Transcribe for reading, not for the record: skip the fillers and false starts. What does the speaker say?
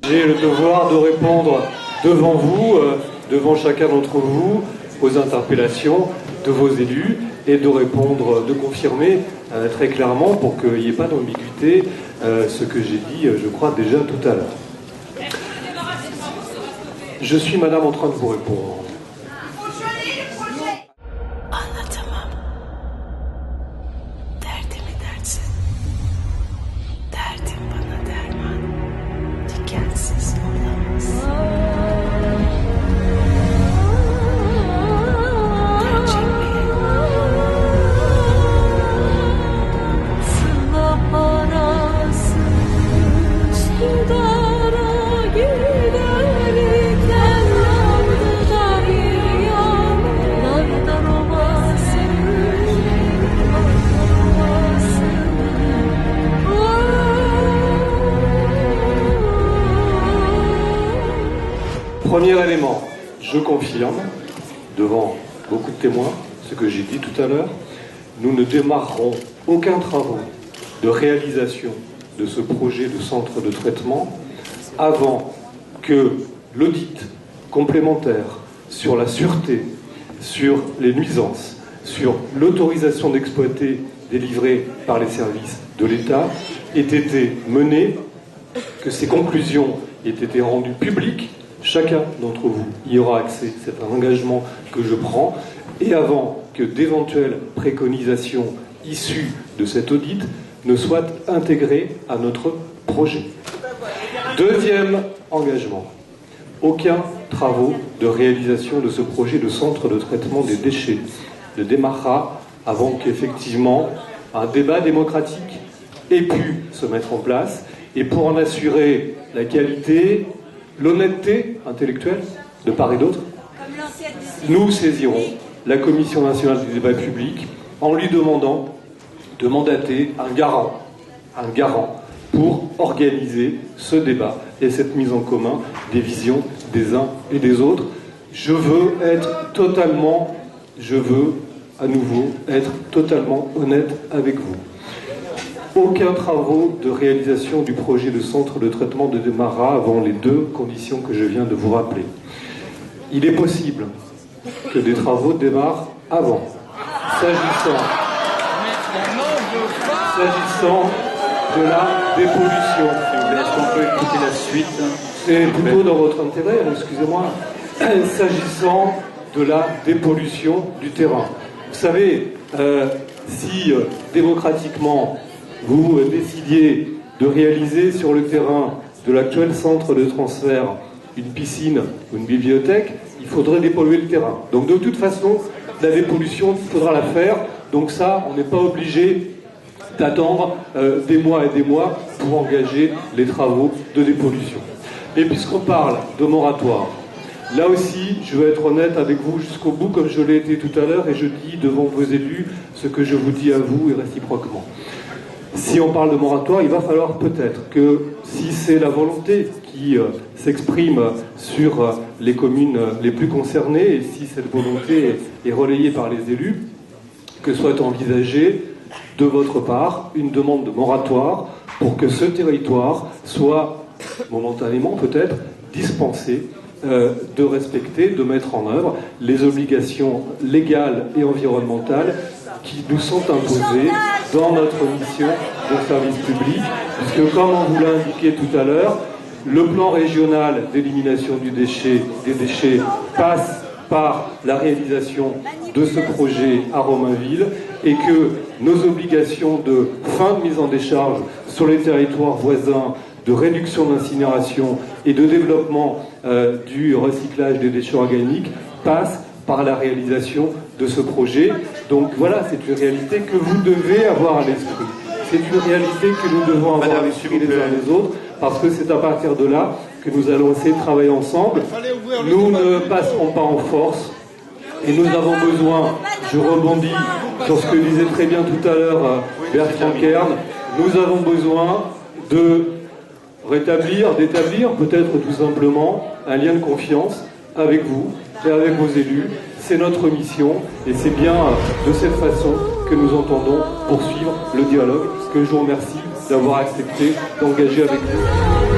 J'ai le devoir de répondre devant vous, devant chacun d'entre vous, aux interpellations de vos élus et de répondre, de confirmer très clairement pour qu'il n'y ait pas d'ambiguïté ce que j'ai dit, je crois, déjà tout à l'heure. Je suis, madame, en train de vous répondre. Premier élément, je confirme, devant beaucoup de témoins, ce que j'ai dit tout à l'heure, nous ne démarrerons aucun travaux de réalisation de ce projet de centre de traitement avant que l'audit complémentaire sur la sûreté, sur les nuisances, sur l'autorisation d'exploiter délivrée par les services de l'État ait été mené, que ces conclusions aient été rendues publiques. Chacun d'entre vous y aura accès, c'est un engagement que je prends, et avant que d'éventuelles préconisations issues de cet audit ne soient intégrées à notre projet. Deuxième engagement, aucun travaux de réalisation de ce projet de centre de traitement des déchets ne démarrera avant qu'effectivement un débat démocratique ait pu se mettre en place, et pour en assurer la qualité, l'honnêteté intellectuelle de part et d'autre, nous saisirons la Commission nationale du débat public en lui demandant de mandater un garant pour organiser ce débat et cette mise en commun des visions des uns et des autres. Je veux à nouveau être totalement honnête avec vous. Aucun travaux de réalisation du projet de centre de traitement ne démarrera avant les deux conditions que je viens de vous rappeler. Il est possible que des travaux démarrent avant. S'agissant de la dépollution. Est-ce qu'on peut écouter la suite? C'est plutôt dans votre intérêt, excusez-moi. S'agissant de la dépollution du terrain. Vous savez, si démocratiquement vous décidiez de réaliser sur le terrain de l'actuel centre de transfert une piscine ou une bibliothèque, il faudrait dépolluer le terrain. Donc de toute façon, la dépollution, il faudra la faire. Donc ça, on n'est pas obligé d'attendre des mois et des mois pour engager les travaux de dépollution. Et puisqu'on parle de moratoire, là aussi, je veux être honnête avec vous jusqu'au bout, comme je l'ai été tout à l'heure, et je dis devant vos élus ce que je vous dis à vous et réciproquement. Si on parle de moratoire, il va falloir peut-être que, si c'est la volonté qui s'exprime sur les communes les plus concernées, et si cette volonté est relayée par les élus, que soit envisagée de votre part une demande de moratoire pour que ce territoire soit momentanément peut-être dispensé de respecter, de mettre en œuvre les obligations légales et environnementales qui nous sont imposées dans notre mission de service public, puisque comme on vous l'a indiqué tout à l'heure, le plan régional d'élimination des déchets passe par la réalisation de ce projet à Romainville, et que nos obligations de fin de mise en décharge sur les territoires voisins, de réduction d'incinération et de développement du recyclage des déchets organiques passent par la réalisation de ce projet. Donc voilà, c'est une réalité que vous devez avoir à l'esprit. C'est une réalité que nous devons avoir à l'esprit les uns les autres, parce que c'est à partir de là que nous allons essayer de travailler ensemble. Nous ne passerons pas en force, et nous avons besoin, je rebondis sur ce que disait très bien tout à l'heure Bertrand Kern, nous avons besoin de d'établir peut-être tout simplement un lien de confiance avec vous et avec vos élus. C'est notre mission, et c'est bien de cette façon que nous entendons poursuivre le dialogue, que je vous remercie d'avoir accepté d'engager avec vous.